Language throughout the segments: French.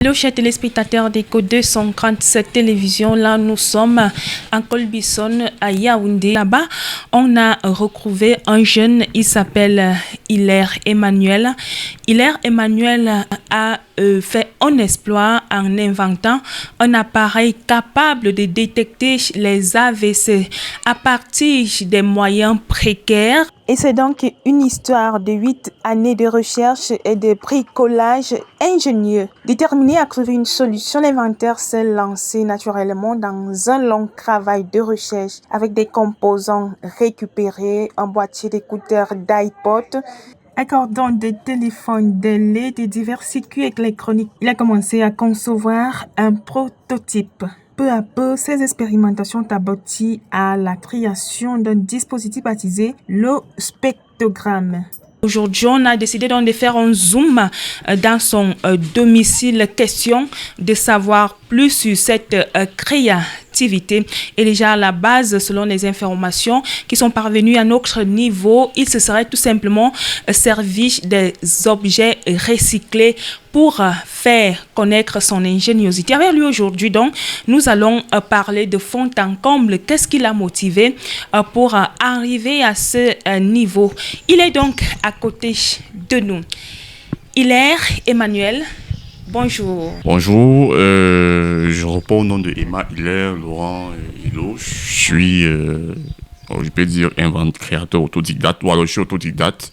Hello chers téléspectateurs d'Eco 237 télévision, là nous sommes en Colbison à Yaoundé. Là-bas, on a retrouvé un jeune, il s'appelle Hilaire Emmanuel. Hilaire Emmanuel a fait un exploit en inventant un appareil capable de détecter les AVC à partir des moyens précaires. Et c'est donc une histoire de 8 années de recherche et de bricolage ingénieux. Déterminé à trouver une solution, l'inventeur s'est lancé naturellement dans un long travail de recherche avec des composants récupérés, un boîtier d'écouteurs d'iPod, un cordon de téléphone, des LED et divers circuits électroniques. Il a commencé à concevoir un prototype. Peu à peu, ces expérimentations ont abouti à la création d'un dispositif baptisé le spectrogramme. Aujourd'hui, on a décidé donc de faire un zoom dans son domicile. Question de savoir plus sur cette créativité. Et déjà à la base, selon les informations qui sont parvenues à notre niveau, il se serait tout simplement servi des objets recyclés pour faire connaître son ingéniosité. Avec lui aujourd'hui, donc, nous allons parler de fond en comble. Qu'est-ce qui l'a motivé pour arriver à ce niveau? Il est donc à côté de nous. Hilaire Emmanuel, bonjour. Bonjour, je réponds au nom de Emma Hilaire Laurent Hilo. Je suis, je peux dire, créateur autodidacte, ou alors je suis autodidacte.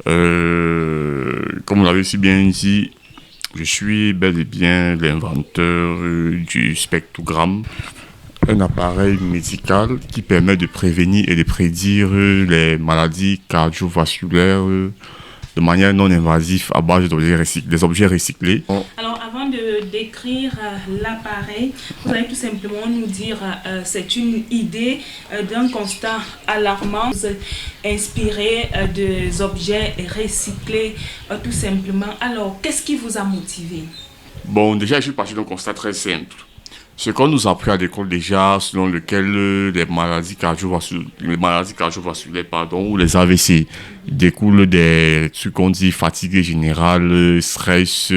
Comme vous l'avez si bien dit, je suis bel et bien l'inventeur du spectrogramme, un appareil médical qui permet de prévenir et de prédire les maladies cardiovasculaires de manière non invasive à base des objets recyclés. Alors, avant de décrire l'appareil, vous allez tout simplement nous dire c'est une idée d'un constat alarmant, inspiré des objets recyclés, tout simplement. Alors, qu'est-ce qui vous a motivé? Bon, déjà, je suis parti d'un constat très simple. Ce qu'on nous a appris à l'école déjà, selon lequel les maladies cardiovasculaires, ou les AVC découlent des trucs qu'on dit fatigue générale, stress,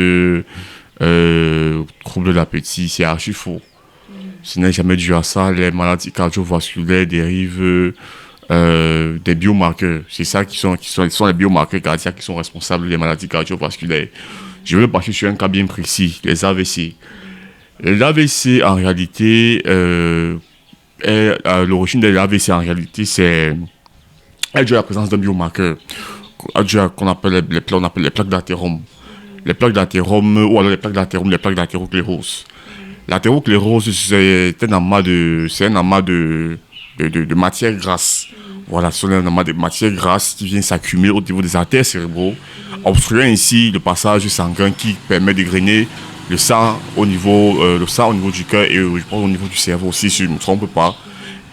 trouble de l'appétit, c'est archi faux. Ce n'est jamais dû à ça. Les maladies cardiovasculaires dérivent des biomarqueurs. C'est ça qui sont les biomarqueurs cardiaques qui sont responsables des maladies cardiovasculaires. Je veux partir sur un cas bien précis, les AVC. L'AVC, en réalité, l'origine de l'AVC, en réalité, c'est dû à la présence d'un biomarqueur, qu'on appelle les plaques d'athérome. Les plaques d'athérome, ou alors les plaques d'athérosclérose. L'athérosclérose, c'est un amas de matière grasse. Voilà, c'est un amas de matière grasse qui vient s'accumuler au niveau des artères cérébraux, obstruant ainsi le passage sanguin qui permet de drainer le sang au niveau du cœur et je pense au niveau du cerveau aussi, si je ne me trompe pas.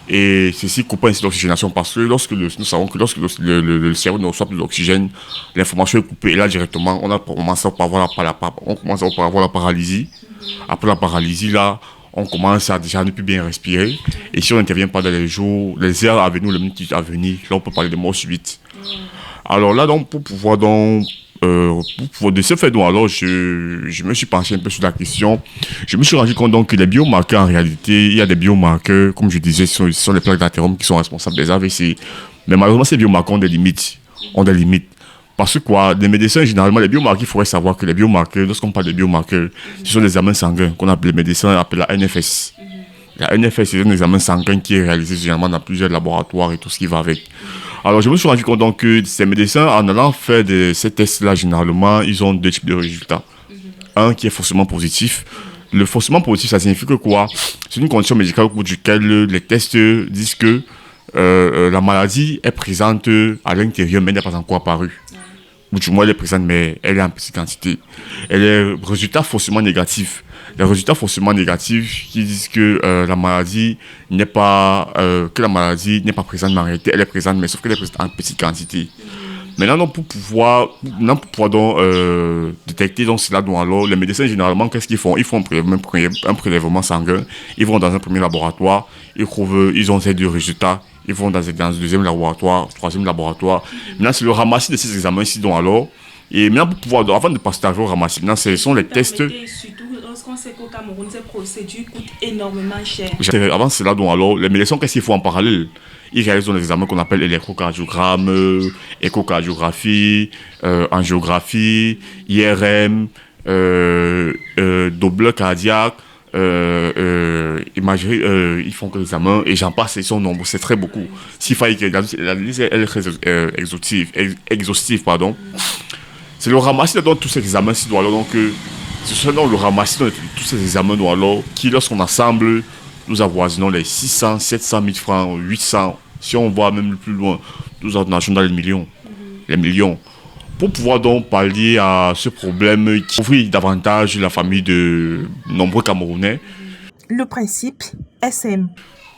Et ceci coupe ainsi l'oxygénation parce que nous savons que lorsque le cerveau ne reçoit plus d'oxygène, l'information est coupée et là directement on commence par avoir la paralysie. Après la paralysie, là, on commence à déjà ne plus bien respirer. Et si on n'intervient pas dans les heures à venir, les minutes à venir, là on peut parler de mort subite. Alors là, donc, pour pouvoir de ce fait, donc, alors, je me suis penché un peu sur la question. Je me suis rendu compte donc que les biomarqueurs, en réalité, il y a des biomarqueurs, comme je disais, ce sont les plaques d'athérome qui sont responsables des AVC. Mais malheureusement, ces biomarqueurs ont des limites. Parce que quoi, les médecins, généralement, les biomarqueurs, il faudrait savoir que les biomarqueurs, lorsqu'on parle de biomarqueurs, ce sont des examens sanguins qu'on appelle, les médecins appellent la NFS. La NFS, c'est un examen sanguin qui est réalisé généralement dans plusieurs laboratoires et tout ce qui va avec. Alors, je me suis rendu compte donc que ces médecins, en allant faire ces tests-là, généralement, ils ont deux types de résultats. Un qui est forcément positif. Le forcément positif, ça signifie que quoi? C'est une condition médicale au cours duquel les tests disent que la maladie est présente à l'intérieur, mais n'est pas encore apparue. Ou du moins, elle est présente, mais elle est en petite quantité. Et les résultats forcément négatifs. Les résultats forcément négatifs qui disent que la maladie n'est pas présente, mais en réalité, elle est présente, mais sauf qu'elle est présente en petite quantité. Maintenant, donc, pour pouvoir donc, détecter donc, cela, donc, alors, les médecins, généralement, qu'est-ce qu'ils font? Ils font un prélèvement sanguin. Ils vont dans un premier laboratoire. Ils ont ces deux résultats. Ils vont dans un deuxième laboratoire, troisième laboratoire. Maintenant, c'est le ramassis de ces examens ici, donc, alors, Et maintenant, pour pouvoir, avant de passer au ramassis, maintenant, ce sont les tests. Surtout lorsqu'on sait qu'au Cameroun, ces procédures coûtent énormément cher. Avant cela, donc, alors, les médecins, qu'est-ce qu'il faut en parallèle? Ils réalisent des examens qu'on appelle électrocardiogramme, échocardiographie, angiographie, IRM, double cardiaque, imagerie, ils font que l'examen et j'en passe, ils sont nombreux, c'est très beaucoup. S'il fallait que la liste elle est très exhaustive, pardon. C'est le ramassis de tous ces examens, donc ce sont donc le ramassis de tous ces examens alors, qui, lorsqu'on assemble, nous avoisinons les 600, 700 000 francs, 800, si on va même plus loin, nous en achons dans les millions. Les millions. Pour pouvoir donc pallier à ce problème qui ouvre davantage la famille de nombreux Camerounais. Le principe SM.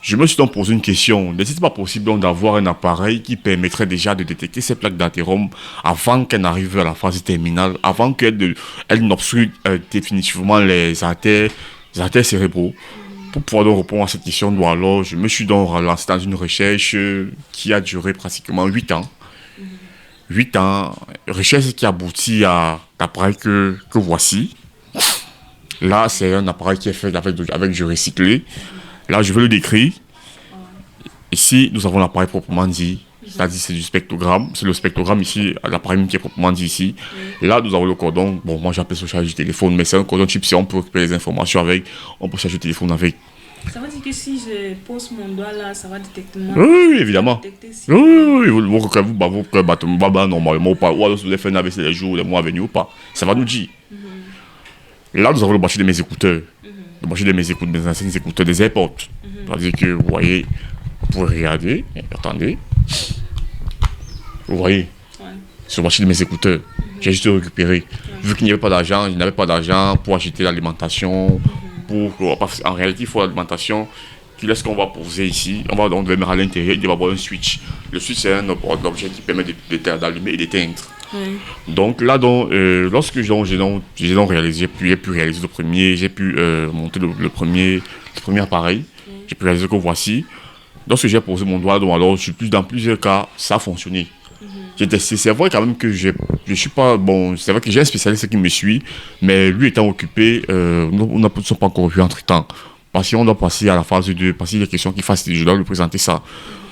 Je me suis donc posé une question. N'est-il pas possible donc d'avoir un appareil qui permettrait déjà de détecter ces plaques d'athérome avant qu'elles n'arrivent à la phase terminale, avant qu'elles n'obstruent définitivement les artères cérébraux? Pour pouvoir donc répondre à cette question, alors je me suis donc relancé dans une recherche qui a duré pratiquement 8 ans. 8 ans, recherche qui aboutit à l'appareil que voici. Là, c'est un appareil qui est fait avec du recyclé. Là, je vais le décrire. Ici, nous avons l'appareil proprement dit. C'est-à-dire, c'est du spectrogramme. C'est le spectrogramme ici, l'appareil qui est proprement dit ici. Et là, nous avons le cordon. Bon, moi, j'appelle ça charge du téléphone, mais c'est un cordon type si on peut récupérer les informations avec. On peut charger le téléphone avec. Ça veut dire que si je pose mon doigt là, ça va détecter moi. Oui, évidemment. Oui, vous normalement ou pas. Ou alors, si vous avez fait un AVC les jours, les mois à venir ou pas. Ça va nous dire. Là, nous avons le marché de mes écouteurs. Le marché de mes écouteurs, mes anciens écouteurs, des AirPods. C'est-à-dire que, vous voyez, vous pouvez regarder. Attendez. Vous voyez, sur le marché de mes écouteurs, j'ai juste récupéré. Vu qu'il n'y avait pas d'argent, je n'avais pas d'argent pour acheter l'alimentation. En réalité, il faut l'alimentation. Est-ce qu'on va poser ici? On va donc le mettre à l'intérieur, il va y avoir un switch. Le switch, c'est un objet qui permet d'allumer et d'éteindre. Donc là, lorsque j'ai réalisé, j'ai pu réaliser le premier, j'ai pu monter le premier appareil. J'ai pu réaliser que voici. Lorsque j'ai posé mon doigt, alors dans plusieurs cas, ça a fonctionné. C'est vrai quand même que je suis pas bon. C'est vrai que j'ai un spécialiste qui me suit, mais lui étant occupé, nous ne sommes pas encore vus entre temps. Parce qu'on doit passer à la phase 2, parce qu'il y a des questions qui fassent, je dois lui présenter ça.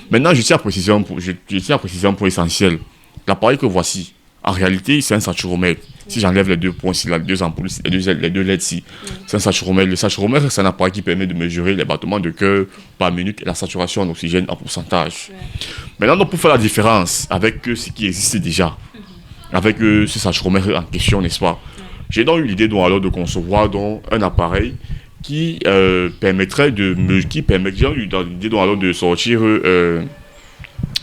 Maintenant, je tiens à préciser un point essentiel. L'appareil que voici, en réalité, c'est un saturomètre. Si j'enlève les deux points, si les deux ampoules, les deux LED-ci, c'est un saturomètre. Le saturomètre, c'est un appareil qui permet de mesurer les battements de cœur par minute et la saturation en oxygène en pourcentage. Maintenant, donc, pour faire la différence avec ce qui existe déjà, avec ce saturomètre en question, n'est-ce pas? J'ai donc eu l'idée alors de concevoir donc, un appareil qui permettrait de sortir,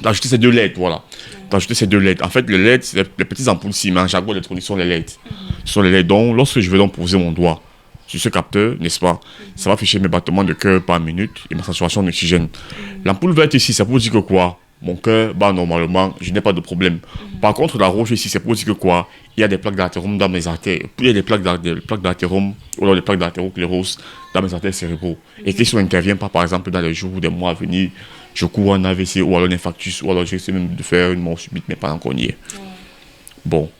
d'ajouter ces deux LED, voilà. D'ajouter ces deux LED. En fait, les LED, c'est les petites ampoules mais en jargon électronique sont les LED. Ce sont les LED. Donc, lorsque je vais donc poser mon doigt sur ce capteur, n'est-ce pas, ça va afficher mes battements de cœur par minute et ma saturation d'oxygène. L'ampoule verte ici, ça peut dire que quoi? Mon cœur bat normalement, je n'ai pas de problème. Par contre, la rouge ici, c'est pour dire que quoi? Il y a des plaques d'athérome dans mes artères. Il y a des plaques d'athérome, ou alors des plaques d'athéroclérose dans mes artères cérébraux. Et que si on n'intervient pas, par exemple, dans les jours ou des mois à venir, je cours un AVC ou alors un infarctus, ou alors j'essaie même de faire une mort subite, mais pas encore y est. Bon,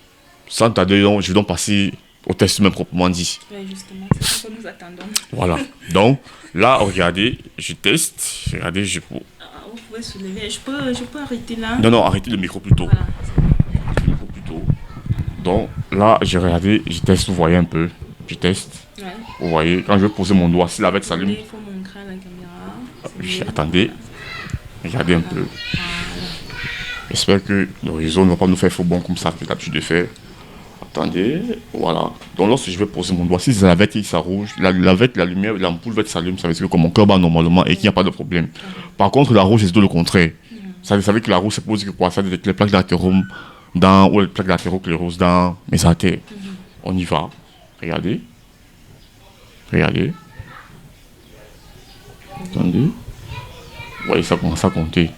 sans tarder, je vais donc passer au test même proprement dit. Oui, justement, c'est ce que nous attendons. Voilà. Donc, là, regardez, je teste. Regardez, vous pouvez soulever. Je peux arrêter là? Non, arrêtez le micro plutôt. Voilà. Le micro plutôt. Donc, là, j'ai regardé, je teste, vous voyez un peu. Je teste. Ouais. Vous voyez, quand je vais poser mon doigt, si la vête s'allume. Il faut montrer à la caméra. Attendez. Regardez un peu. J'espère que le réseau ne va pas nous faire faux bon comme ça, fait l'habitude de faire. Attendez, voilà. Donc lorsque je vais poser mon doigt, si la vête ça rouge, la lumière, l'ampoule verte s'allume, ça veut dire que mon cœur bat normalement et qu'il n'y a pas de problème. Par contre, la rouge, c'est tout le contraire. Ça veut dire que la rouge, c'est pour dire que quoi? Ça veut dire que les plaques d'athérome ou les plaques d'athéroclérose dans mes artères. On y va. Regardez. Regardez. Attendez. Vous voyez, ça commence à compter.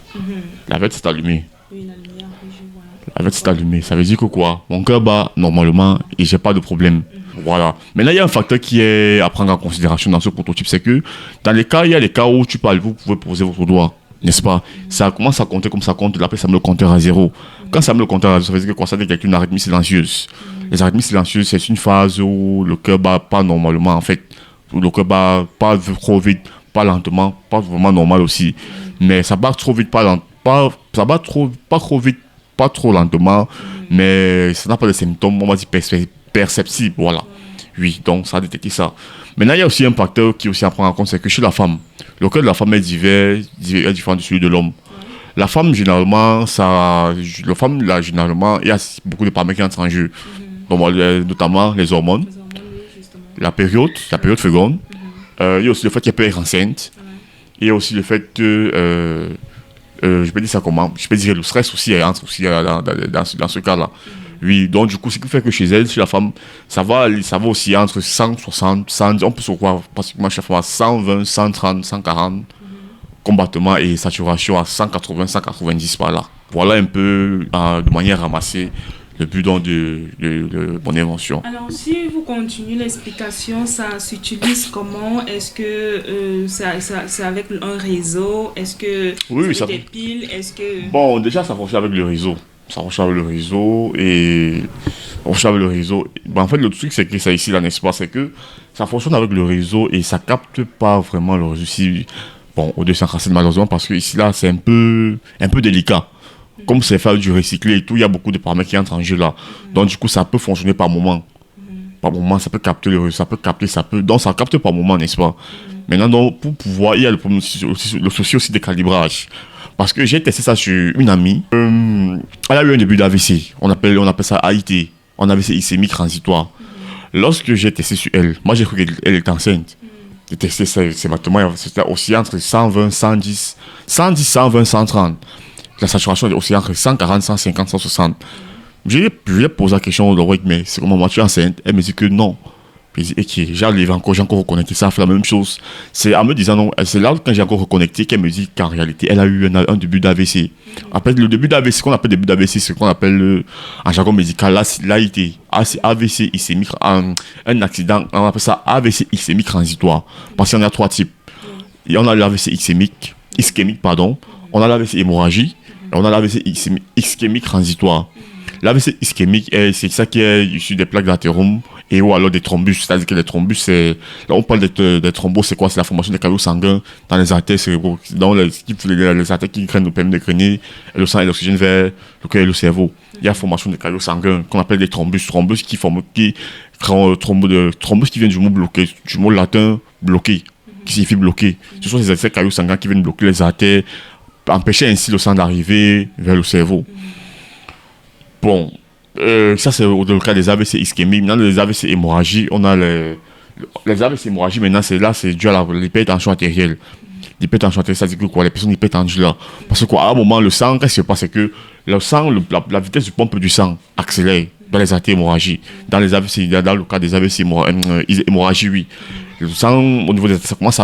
La vête s'est allumée. Oui, la lumière rouge, voilà. La vête s'est allumée. Ça veut dire que quoi? Mon cœur bat normalement et j'ai pas de problème. Voilà. Maintenant, il y a un facteur qui est à prendre en considération dans ce prototype, c'est que dans les cas, il y a les cas où vous pouvez poser votre doigt. n'est-ce pas? Ça commence à compter comme ça compte, là, après ça met le compteur à zéro. Quand ça met le compteur à zéro, ça veut dire que quoi, ça veut dire qu'il y a une arythmie silencieuse. Les arythmies silencieuses, c'est une phase où le cœur bat pas normalement, en fait. Où le cœur bat pas trop vite, pas lentement, pas vraiment normal aussi. Mais ça bat trop vite, ça bat trop, pas trop vite, pas trop lentement, mais ça n'a pas de symptômes, on va dire, perceptibles, voilà. Oui, donc ça a détecté ça. Maintenant, il y a aussi un facteur qui est aussi à prendre en compte, c'est que chez la femme, le cœur de la femme est différent de celui de l'homme. La femme, généralement, généralement, il y a beaucoup de paramètres qui entrent en jeu. Donc, notamment les hormones, la période féconde. Il y a aussi le fait qu'elle peut être enceinte. Il y a aussi le fait que, je peux dire ça comment, je peux dire le stress aussi entre aussi dans ce cas-là. Oui, donc du coup, ce qui fait que chez elle, chez la femme, ça va aussi entre 160, 110, on peut se croire pratiquement chaque fois à 120, 130, 140 combattements et saturation à 180, 190 par là. Voilà un peu de manière ramassée le but donc de mon invention. Alors, si vous continuez l'explication, ça s'utilise comment? Est-ce que c'est avec un réseau? Est-ce que c'est des piles? Est-ce que... Bon, déjà, ça fonctionne avec le réseau. Ça fonctionne avec le réseau et... Bon, en fait, le truc, c'est que ça ici, là, n'est-ce pas, c'est que ça fonctionne avec le réseau et ça capte pas vraiment le réseau ici. Bon, au 240 malheureusement, parce que ici, là, c'est un peu délicat. Comme c'est faire du recyclé et tout, il y a beaucoup de paramètres qui entrent en jeu là. Donc du coup, ça peut fonctionner par moment. Par moment, ça peut capter donc ça capte par moment, n'est-ce pas? Maintenant, donc, pour pouvoir, il y a le souci aussi des calibrages. Parce que j'ai testé ça sur une amie. Elle a eu un début d'AVC. On appelle ça AIT. En AVC ischémique transitoire. Lorsque j'ai testé sur elle, moi j'ai cru qu'elle était enceinte. J'ai testé ça, c'était aussi entre 120, 110, 120, 130. La saturation est aussi entre 140, 150, 160. Je lui ai posé la question, mais c'est comment moi tu es enceinte? Elle me dit que non. Puis je dis, ok, j'ai encore reconnecté, ça fait la même chose. C'est en me disant non, c'est là quand j'ai encore reconnecté qu'elle me dit qu'en réalité, elle a eu un début d'AVC. Après, le début d'AVC, ce qu'on appelle début d'AVC, c'est ce qu'on appelle en jargon médical, l'AIT. AVC ischémique, un accident, on appelle ça AVC ischémique transitoire. Parce qu'il y en a trois types. Et on a l'AVC ischémique, on a l'AVC hémorragie, et on a l'AVC ischémique transitoire. L'AVC ischémique, c'est ça qui est issu des plaques d'athérome et ou alors des thrombus. C'est-à-dire que les thrombus, là on parle des thrombos, c'est quoi? C'est la formation des caillots sanguins dans les artères cérébraux, dans les artères qui nous permettent de grainer le sang et l'oxygène vers le cœur et le cerveau. Il y a la formation des caillots sanguins qu'on appelle des thrombus. Thrombus qui vient du mot bloqué, du mot latin bloqué, qui signifie bloqué. Ce sont ces caillots sanguins qui viennent bloquer les artères, empêcher ainsi le sang d'arriver vers le cerveau. Bon, ça c'est le cas des AVC ischémiques. Maintenant, les AVC hémorragie, on a les AVC hémorragie, maintenant c'est dû à l'hypertension artérielle. L'hypertension artérielle, ça dit que quoi, les personnes hypertendues là. Parce que quoi, à un moment, le sang, qu'est-ce qui se passe? C'est que le sang, la vitesse du pompe du sang accélère dans les artères hémorragies. Dans le cas des AVC hémorragie, oui. Le sang, au niveau ça commence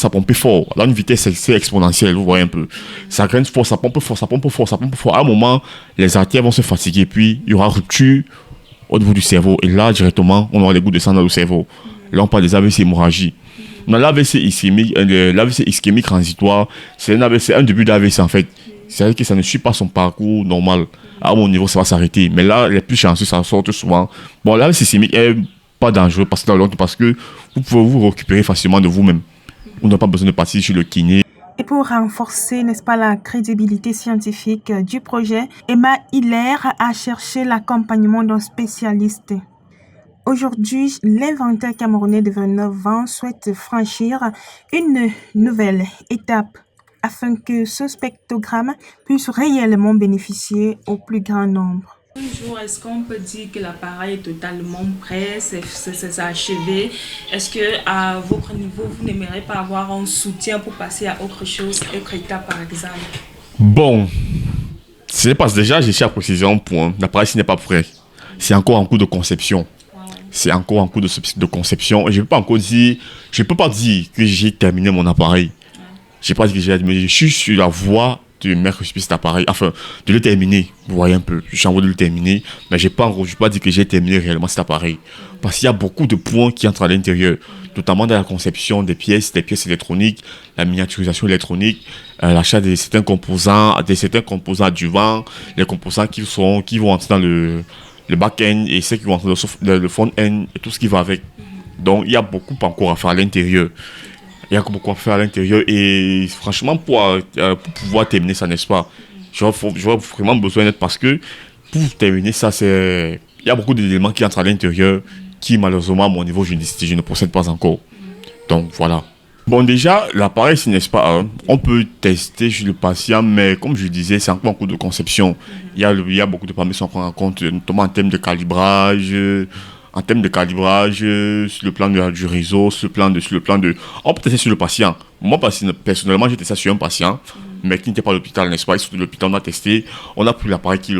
à pomper fort. Dans une vitesse c'est exponentielle, vous voyez un peu. Ça graine fort, ça pompe fort. À un moment, les artères vont se fatiguer, puis il y aura rupture au niveau du cerveau. Et là, directement, on aura des gouttes de sang dans le cerveau. Là, on parle des AVC hémorragie. Mais l'AVC ischémique transitoire, c'est un début d'AVC en fait. C'est-à-dire que ça ne suit pas son parcours normal. À mon niveau, ça va s'arrêter. Mais là, les plus chanceux, ça sort souvent. Bon, l'AVC ischémique est pas dangereux parce que vous pouvez vous récupérer facilement de vous-même. On n'a pas besoin de partir chez le kiné. Et pour renforcer, n'est-ce pas, la crédibilité scientifique du projet, Emma Hiller a cherché l'accompagnement d'un spécialiste. Aujourd'hui, l'inventeur camerounais de 29 ans souhaite franchir une nouvelle étape afin que ce spectrogramme puisse réellement bénéficier au plus grand nombre. Bonjour, est-ce qu'on peut dire que l'appareil est totalement prêt, c'est achevé? Est-ce qu'à votre niveau, vous n'aimeriez pas avoir un soutien pour passer à autre chose, autre étape par exemple? Bon, c'est parce que déjà, j'ai cherché à préciser un point. L'appareil n'est pas prêt. C'est encore en cours de conception. C'est encore en cours de conception. Je ne peux pas dire que j'ai terminé mon appareil. Je ne sais pas si je suis sur la voie de mettre sur cet appareil, enfin, de le terminer. Vous voyez un peu, je suis en train de le terminer, mais je n'ai pas dit que j'ai terminé réellement cet appareil. Parce qu'il y a beaucoup de points qui entrent à l'intérieur, notamment dans la conception des pièces électroniques, la miniaturisation électronique, l'achat de certains composants adjuvants, les composants qui vont entrer dans le back-end et ceux qui vont entrer dans le front-end et tout ce qui va avec. Donc, il y a beaucoup encore à faire à l'intérieur. Et franchement, pour pouvoir terminer ça, n'est-ce pas, j'aurais vraiment besoin d'aide parce que pour terminer ça, il y a beaucoup d'éléments qui entrent à l'intérieur qui, malheureusement, à mon niveau, je ne possède pas encore. Donc, voilà. Bon, déjà, l'appareil, n'est-ce pas, on peut tester sur le patient, mais comme je disais, c'est encore en cours de conception. Il y a beaucoup de paramètres à prendre en compte, notamment en termes de calibrage, sur le plan du réseau, sur le plan de... On peut tester sur le patient. Moi, personnellement, j'ai testé ça sur un patient, mais qui n'était pas à l'hôpital, n'est-ce pas? Sur l'hôpital, on a testé, on a pris l'appareil qui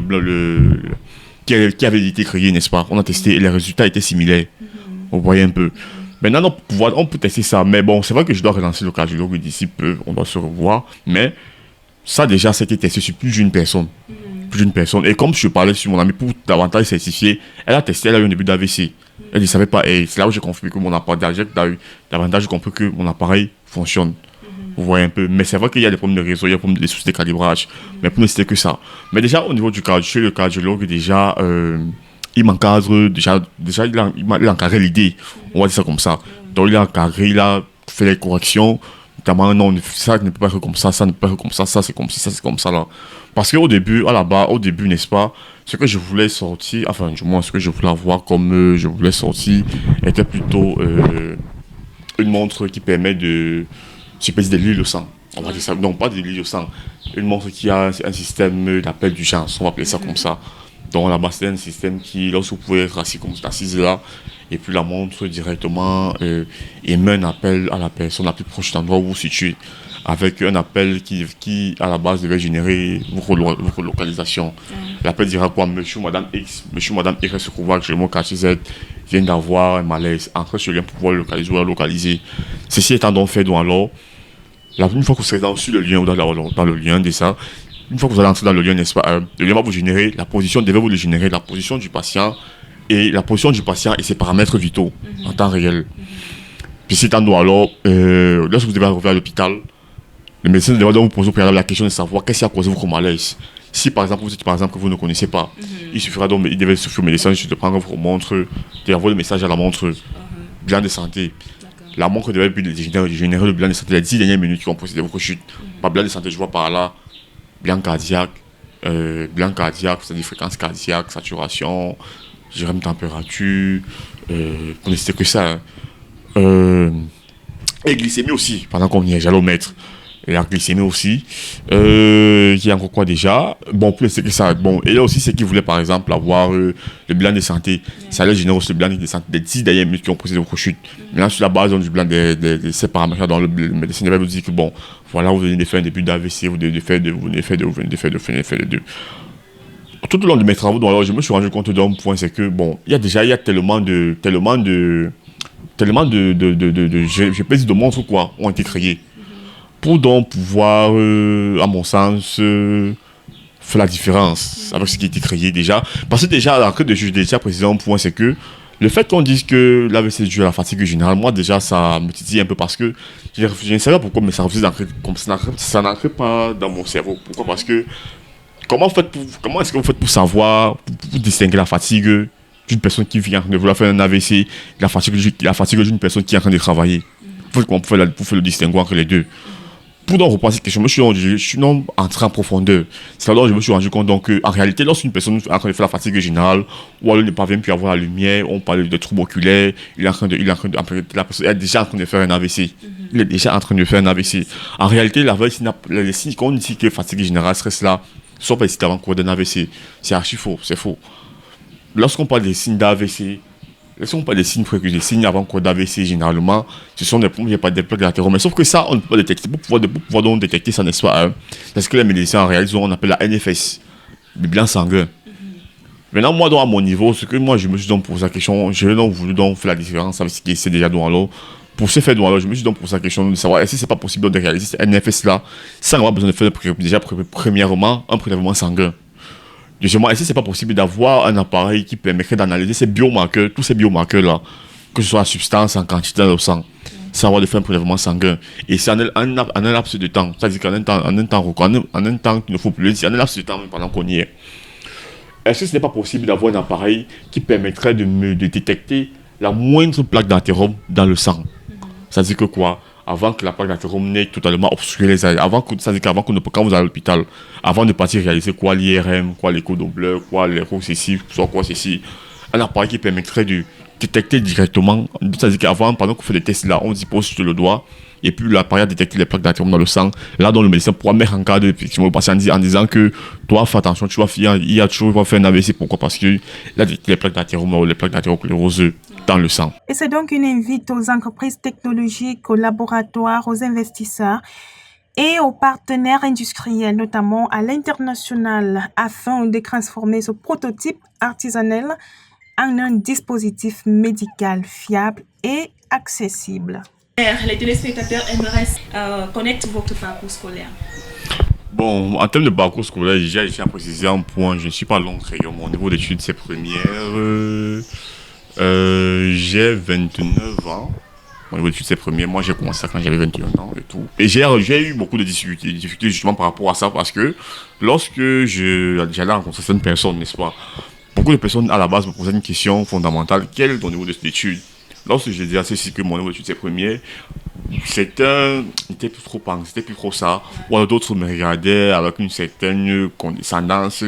avait été créé, n'est-ce pas? On a testé et les résultats étaient similaires. Vous voyez un peu. Maintenant, on peut tester ça, mais bon, c'est vrai que je dois relancer le cardiologue d'ici peu, on doit se revoir, mais ça déjà, c'était testé sur plus d'une personne. Et comme je parlais sur mon ami pour davantage certifier, elle a eu un début d'AVC. Elle ne savait pas, et c'est là où j'ai compris que mon appareil, davantage compris que mon appareil fonctionne. Vous voyez un peu, mais c'est vrai qu'il y a des problèmes de réseau, il y a des soucis de calibrage, mais pour ne citer que ça. Mais déjà, au niveau du chez le cardiologue, déjà, il m'encadre, déjà il a encadré l'idée, on va dire ça comme ça. Donc il a encadré, il a fait les corrections, notamment non, ça ne peut pas être comme ça, ça ne peut pas être comme ça, ça c'est comme ça, c'est comme ça là. Parce qu'au début, n'est-ce pas, ce que je voulais sortir, enfin du moins ce que je voulais avoir comme je voulais sortir, était plutôt une montre qui permet de supprimer de l'huile au sang. On va dire ça, non pas de l'huile au sang, une montre qui a un système d'appel d'urgence, on va appeler ça comme ça. Donc là-bas, c'est un système qui, lorsque vous pouvez être assise là, et puis la montre directement émet un appel à la personne la plus proche de l'endroit où vous vous situez, avec un appel qui à la base devait générer vos localisations. L'appel dira quoi? Monsieur, Madame X, se trouve actuellement au quartier Z, vient d'avoir un malaise. Entrez sur le lien pour pouvoir le localiser. Ceci étant donc fait, donc alors, une fois que vous serez sur le lien ou dans le lien de ça, une fois que vous allez entrer dans le lien, n'est-ce pas, le lien va vous générer la position, devait vous le générer, la position du patient et ses paramètres vitaux en temps réel. Puis c'est en alors, lorsque vous devez arriver à l'hôpital, le médecin devrait donc vous poser au préalable la question de savoir qu'est-ce qui a causé votre malaise. Si par exemple vous dites que vous ne connaissez pas, il devait suffire au médecin de prendre votre montre, d'envoyer le message à la montre, bilan de santé. La montre devait générer le bilan de santé les 10 dernières minutes qui ont précédé votre chute. Par bilan de santé, je vois par là, bilan cardiaque, c'est-à-dire fréquence cardiaque, saturation, température, pour ne citer que ça. Et glycémie aussi, pendant qu'on y est, j'allais au maître. Et la glycémie aussi. Il y a encore quoi déjà? Bon, plus c'est que ça. Bon, et là aussi, c'est qu'ils voulaient par exemple avoir le bilan de santé. Ça allait générer aussi le bilan de santé des 10 dernières minutes qui ont précédé vos chutes. Maintenant, sur la base du bilan de ces paramètres, dans le médecin va vous dire que bon, voilà, vous venez de faire un début d'AVC, vous venez de faire les deux. Tout au long de mes travaux, donc, alors, je me suis rendu compte d'un point, c'est que bon, il y a tellement de je peux dire de montres quoi, ont été créées. Pour donc pouvoir, à mon sens, faire la différence avec ce qui a été créé déjà. Parce que déjà, alors que je déjà précisé un point, c'est que le fait qu'on dise que l'AVC est dû à la fatigue générale, moi déjà, ça me titille un peu parce que je ne sais pas pourquoi, mais ça refuse d'entrer, ça n'entre pas dans mon cerveau. Pourquoi? Parce que comment est-ce que vous faites pour savoir, pour distinguer la fatigue d'une personne qui vient de vouloir faire un AVC, la fatigue d'une personne qui est en train de travailler? Pour faire le distinguo entre les deux. Pour donc repenser cette question, je suis entré en profondeur. C'est là où je me suis rendu compte qu'en réalité, lorsqu'une personne est en train de faire la fatigue générale, ou alors ne parvient plus à voir la lumière, on parle de troubles oculaires, la personne est déjà en train de faire un AVC. Il est déjà en train de faire un AVC. En réalité, les signes qu'on dit que fatigue générale serait cela, sont pas ici avant-cours d'un AVC. C'est archi faux, c'est faux. Lorsqu'on parle des signes d'AVC, laissons pas des signes fréquents, des signes avant-cours d'AVC généralement, ce sont des premiers pas des plaques latérales. Mais sauf que ça, on ne peut pas détecter. Pour pouvoir donc détecter ça, n'est-ce pas, parce que les médecins en réalité, on appelle la NFS, le bilan sanguin. Maintenant, moi, donc, à mon niveau, ce que moi, je me suis donc posé la question, j'ai donc voulu donc faire la différence avec ce qui est déjà dans l'eau. Pour ce fait, alors, je me suis donc posé la question de savoir est-ce que c'est pas possible de réaliser un FS-là sans avoir besoin de faire déjà, premièrement, un prélèvement sanguin. Deuxièmement, est-ce que c'est pas possible d'avoir un appareil qui permettrait d'analyser ces biomarqueurs, tous ces biomarqueurs-là, que ce soit la substance en quantité dans le sang, sans avoir de faire un prélèvement sanguin. Et c'est en un laps de temps, c'est-à-dire qu'en un temps qu'il ne faut plus le dire, en un laps de temps pendant qu'on y est. Est-ce que ce n'est pas possible d'avoir un appareil qui permettrait de détecter la moindre plaque d'athérome dans le sang? C'est-à-dire que quoi? Avant que la plaque d'athérome n'ait totalement obstrué les ailes, c'est-à-dire qu'avant que quand vous allez à l'hôpital, avant de partir réaliser quoi l'IRM, quoi l'écho-Doppler, quoi l'écho ceci, soit quoi ceci, un appareil qui permettrait de détecter directement, c'est-à-dire qu'avant, pendant qu'on fait des tests là, on dispose sur le doigt, et puis l'appareil a détecté les plaques d'athérome dans le sang, là dont le médecin pourra mettre en garde effectivement le patient en disant que toi, fais attention, tu vas faire un AVC, pourquoi? Parce que là, les plaques d'athérome ou les plaques d'athérosclérose dans le sang. Et c'est donc une invite aux entreprises technologiques, aux laboratoires, aux investisseurs et aux partenaires industriels, notamment à l'international, afin de transformer ce prototype artisanal en un dispositif médical fiable et accessible. Les téléspectateurs aimeraient connaître votre parcours scolaire. Bon, en termes de parcours scolaire, j'ai précisé un point, je ne suis pas long crayon. Mon niveau d'études, c'est première. J'ai 29 ans. Mon niveau d'études, c'est première. Moi, j'ai commencé ça quand j'avais 21 ans et tout. Et j'ai eu beaucoup de difficultés justement par rapport à ça, parce que lorsque j'allais rencontrer certaines personnes, n'est-ce pas, beaucoup de personnes à la base me posaient une question fondamentale: quel est ton niveau d'études? Lorsque j'ai dit à ceci que mon niveau d'études, c'est première, c'était plus trop ça. Ou alors d'autres me regardaient avec une certaine condescendance,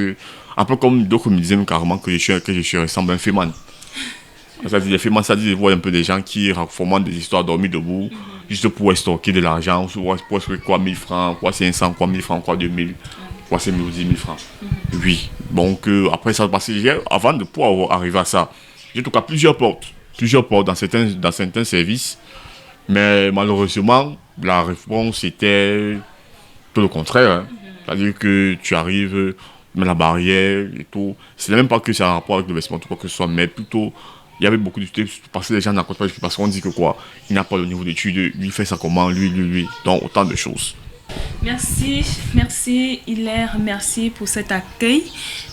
un peu comme d'autres me disaient carrément que je suis ressemble à un féman. C'est-à-dire, les fémans, ça dit de voir un peu des gens qui racontent des histoires dormies debout, juste pour estorquer de l'argent, pour estorquer quoi 1000 francs, quoi 500, quoi 1000 francs, quoi 2000, quoi 5 000 ou 10 000 francs. Oui. Donc, après ça, avant de pouvoir arriver à ça, j'ai en tout cas plusieurs portes dans certains services. Mais malheureusement, la réponse était tout le contraire. Hein. C'est-à-dire que tu arrives, mais la barrière et tout. Ce n'est même pas que c'est un rapport avec le vêtement, tout quoi que ce soit, mais plutôt, il y avait beaucoup de choses parce que les gens n'accordent pas, parce qu'on dit que quoi, il n'a pas le niveau d'études, lui fait ça comment, lui. Donc, autant de choses. Merci Hilaire, merci pour cet accueil.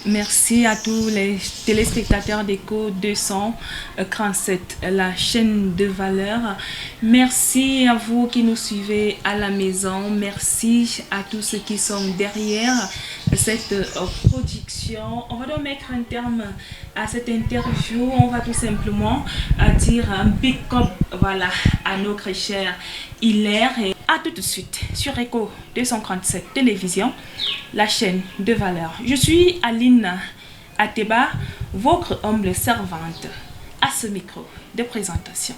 Merci à tous les téléspectateurs d'Echo 237, la chaîne de valeur. Merci à vous qui nous suivez à la maison. Merci à tous ceux qui sont derrière cette production. On va donc mettre un terme à cette interview. On va tout simplement dire un big up, voilà, à notre cher Hilaire. Et à tout de suite sur Echo 237 Télévision, la chaîne de valeur. Je suis Aline Ateba, votre humble servante à ce micro de présentation.